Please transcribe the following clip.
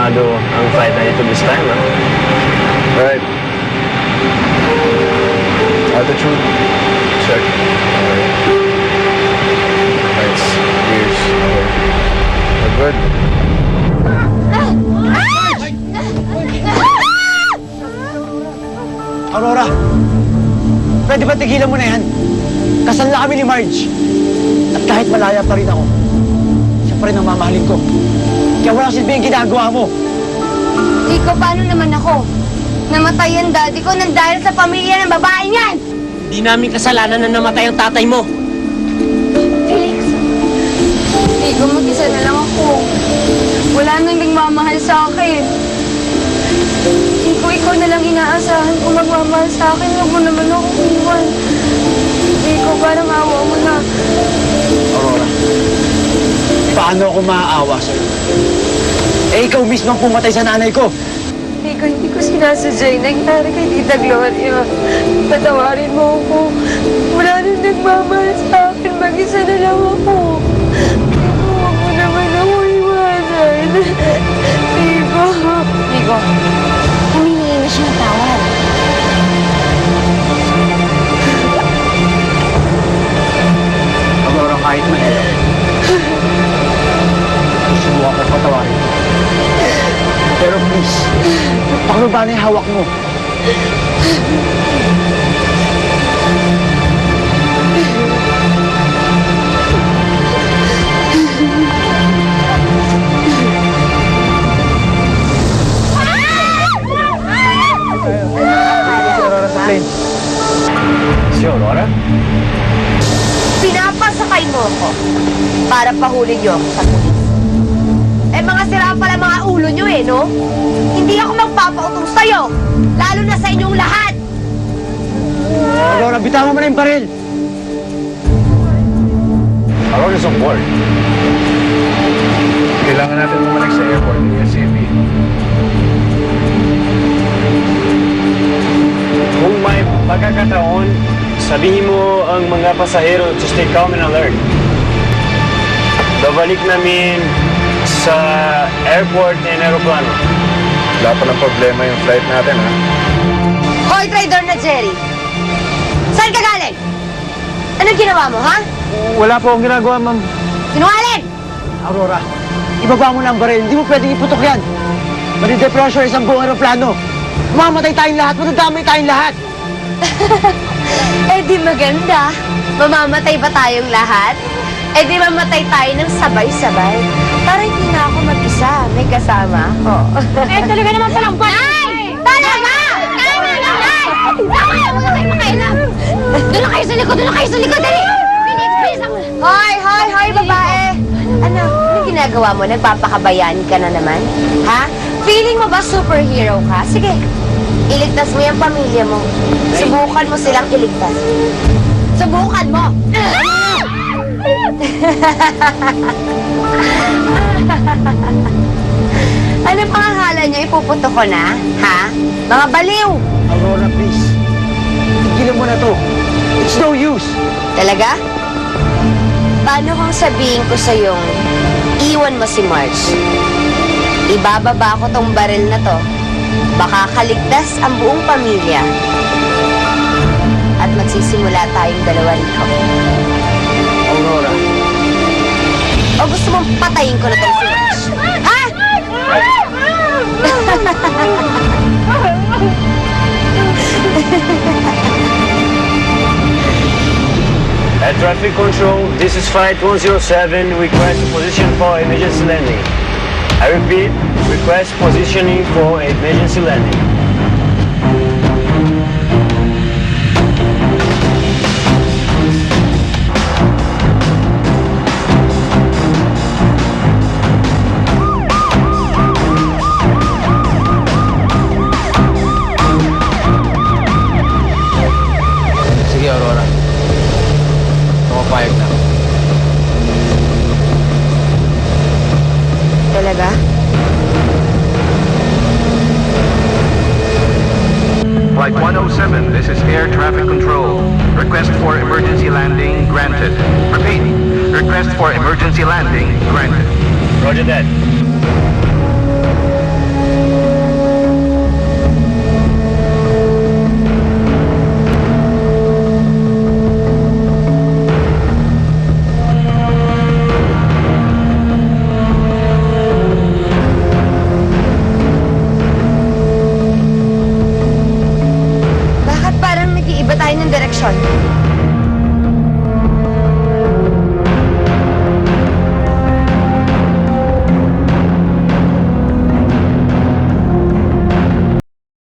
kumpirmado ang flight na ito this time, ha? Right. Altitude. Check. Alright. Nice. Gears. Okay. We're good. Aurora, pwede ba tigilan mo na yan? Kasal na kami ni Marge. At kahit malaya pa rin ako, siya pa rin ang mamahalin ko. Kaya walang silbi ang ginagawa mo. Rico, paano naman ako? Namatay ang daddy ko nang dahil sa pamilya ng babae niyan! Di namin kasalanan na namatay ang tatay mo. Felix, Rico, mag-isa na lang ako. Wala nang nagmamahal sa akin. Rico, ikaw na lang inaasahan kung magmamahal sa akin. Huwag mo naman ako iwan. Rico, parang awa mo na. Aurora, paano ako maaawa sa'yo? Eh, ikaw mismo ang pumatay sa nanay ko. Rico, hindi ko sinasadya yung nangyari kay Tita Gloria. Patawarin mo ako. Wala nang nagmamahal sa akin. Mag-isa na lang ako. Rico, huwag mo naman ako iwanan. Rico. Rico, humingi na siya ng tawad. Aurora, kahit mahirap. Susubukan ko patawarin. Pero please, pakababa na yung hawak mo. Si Aurora? Pinapasakay mo ako para pahuli niyo ako sa pulis. Eh, mga sira pala mga ulo niyo eh, no? Hindi ako magpapautong sa'yo, lalo na sa inyong lahat. Aurora, bitawan mo na yung baril. Aurora's on board. Kailangan natin bumalik sa airport ng ASAP. Kung may pagkakataon, sabihin mo ang mga pasahero to stay calm and alert. Babalik namin sa airport and aeroplano. Wala pa ng problema yung flight natin, ha? Hoy, trader na Jerry! Saan ka galing? Anong ginawa mo, ha? Wala po akong ginagawa, ma'am. Sinungaling! Aurora, ibaba mo na ang baril. Hindi mo pwedeng iputok yan. Madi-depressure isang buong aeroplano. Mamamatay tayong lahat. Madadamay tayong lahat. Eh di maganda. Mamamatay ba tayong lahat? Eh di mamatay tayo ng sabay-sabay. Para hindi na ako mag-isa. May kasama ako. Eh talaga naman palang ba? Ay! Talaga! Tama na! Ay! Tama na! Huwag kayo makailam! Doon na kayo sa likod! Doon na kayo sa likod! Dali! Bilis! Hoy! Hoy! Hoy, babae! Ano ginagawa mo? Nagpapakabayani ka na naman? Ha? Feeling mo ba superhero ka? Sige, iligtas mo yung pamilya mo. Subukan mo silang iligtas. Subukan mo! Ano pang akala niyo? Ipuputo ko na? Ha? Mga baliw! Aurora, please. Tigilan mo na to. It's no use. Talaga? Paano kung sabihin ko sa'yong iwan mo si Marge? Ibababa ko tong baril na to. Baka kaligtas ang buong pamilya. At magsisimula tayong dalawa rito. Aurora. O gusto mong patayin ko na tong si Marge? Ha? At traffic control, this is flight 107. Request position for emergency landing. I repeat, request positioning for emergency landing. Sige, Aurora. Pumapayag na. Talaga? Flight 107, this is air traffic control. Request for emergency landing granted. Repeat, request for emergency landing granted. Roger that.